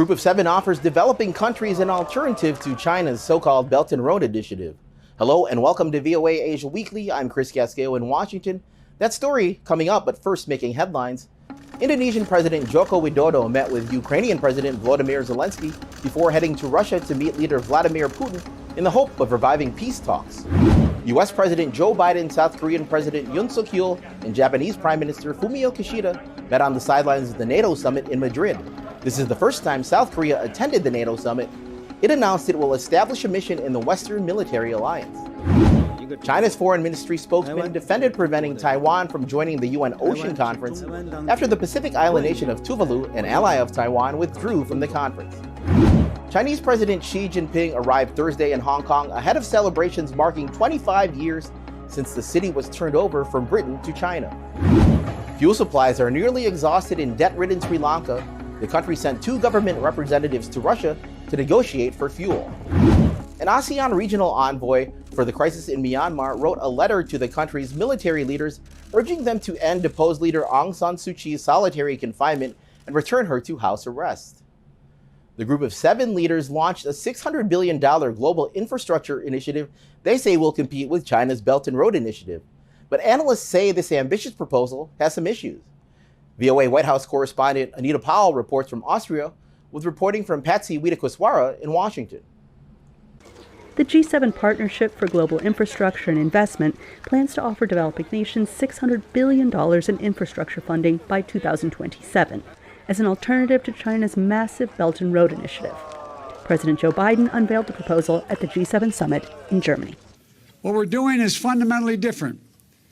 Group of 7 offers developing countries an alternative to China's so-called Belt and Road Initiative. Hello and welcome to VOA Asia Weekly. I'm Chris Casqueo in Washington. That story coming up, but first making headlines. Indonesian President Joko Widodo met with Ukrainian President Volodymyr Zelensky before heading to Russia to meet leader Vladimir Putin in the hope of reviving peace talks. U.S. President Joe Biden, South Korean President Yoon Suk-yeol, and Japanese Prime Minister Fumio Kishida met on the sidelines of the NATO summit in Madrid. This is the first time South Korea attended the NATO summit. It announced it will establish a mission in the Western Military Alliance. China's foreign ministry spokesman defended preventing Taiwan from joining the UN Ocean Conference after the Pacific island nation of Tuvalu, an ally of Taiwan, withdrew from the conference. Chinese President Xi Jinping arrived Thursday in Hong Kong ahead of celebrations marking 25 years since the city was turned over from Britain to China. Fuel supplies are nearly exhausted in debt-ridden Sri Lanka. The country sent 2 government representatives to Russia to negotiate for fuel. An ASEAN regional envoy for the crisis in Myanmar wrote a letter to the country's military leaders urging them to end deposed leader Aung San Suu Kyi's solitary confinement and return her to house arrest. The group of 7 leaders launched a $600 billion global infrastructure initiative they say will compete with China's Belt and Road Initiative. But analysts say this ambitious proposal has some issues. VOA White House correspondent Anita Powell reports from Austria, with reporting from Patsy Widakuswara in Washington. The G7 Partnership for Global Infrastructure and Investment plans to offer developing nations $600 billion in infrastructure funding by 2027 as an alternative to China's massive Belt and Road Initiative. President Joe Biden unveiled the proposal at the G7 summit in Germany. What we're doing is fundamentally different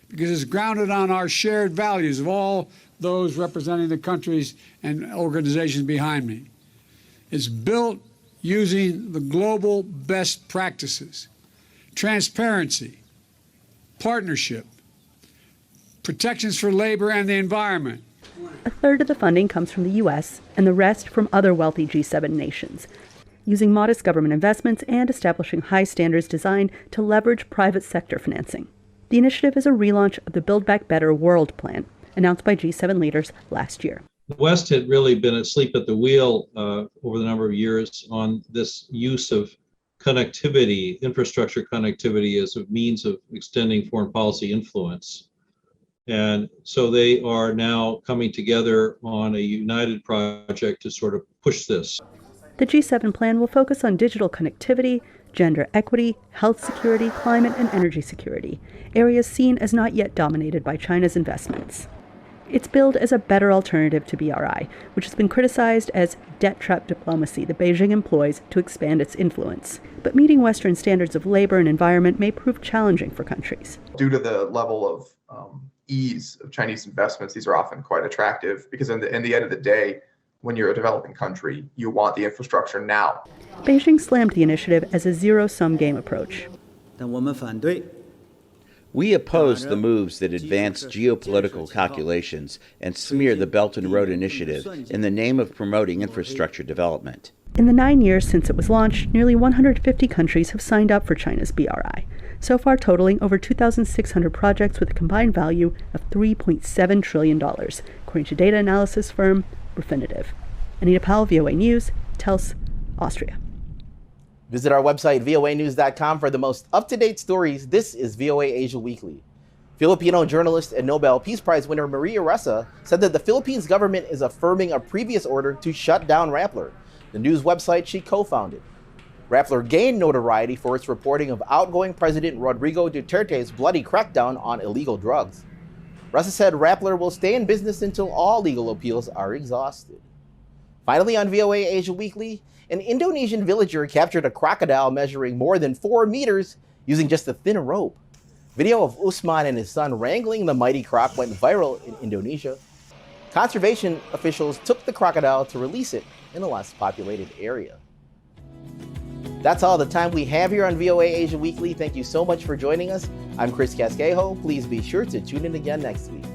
because it's grounded on our shared values of all those representing the countries and organizations behind me. It's built using the global best practices, transparency, partnership, protections for labor and the environment. A third of the funding comes from the U.S. and the rest from other wealthy G7 nations, using modest government investments and establishing high standards designed to leverage private sector financing. The initiative is a relaunch of the Build Back Better World Plan, announced by G7 leaders last year. The West had really been asleep at the wheel over the number of years on this use of connectivity, infrastructure connectivity, as a means of extending foreign policy influence. And so they are now coming together on a united project to sort of push this. The G7 plan will focus on digital connectivity, gender equity, health security, climate and energy security, areas seen as not yet dominated by China's investments. It's billed as a better alternative to BRI, which has been criticized as debt trap diplomacy that Beijing employs to expand its influence. But meeting Western standards of labor and environment may prove challenging for countries. Due to the level of ease of Chinese investments, these are often quite attractive because in the end of the day, when you're a developing country, you want the infrastructure now. Beijing slammed the initiative as a zero-sum game approach. We oppose the moves that advance geopolitical calculations and smear the Belt and Road Initiative in the name of promoting infrastructure development. In the 9 years since it was launched, nearly 150 countries have signed up for China's BRI, so far totaling over 2,600 projects with a combined value of $3.7 trillion, according to data analysis firm Refinitiv. Anita Powell, VOA News, Tels, Austria. Visit our website, voanews.com, for the most up-to-date stories. This is VOA Asia Weekly. Filipino journalist and Nobel Peace Prize winner Maria Ressa said that the Philippines government is affirming a previous order to shut down Rappler, the news website she co-founded. Rappler gained notoriety for its reporting of outgoing President Rodrigo Duterte's bloody crackdown on illegal drugs. Ressa said Rappler will stay in business until all legal appeals are exhausted. Finally, on VOA Asia Weekly, an Indonesian villager captured a crocodile measuring more than 4 meters using just a thin rope. Video of Usman and his son wrangling the mighty croc went viral in Indonesia. Conservation officials took the crocodile to release it in a less populated area. That's all the time we have here on VOA Asia Weekly. Thank you so much for joining us. I'm Chris Casquejo. Please be sure to tune in again next week.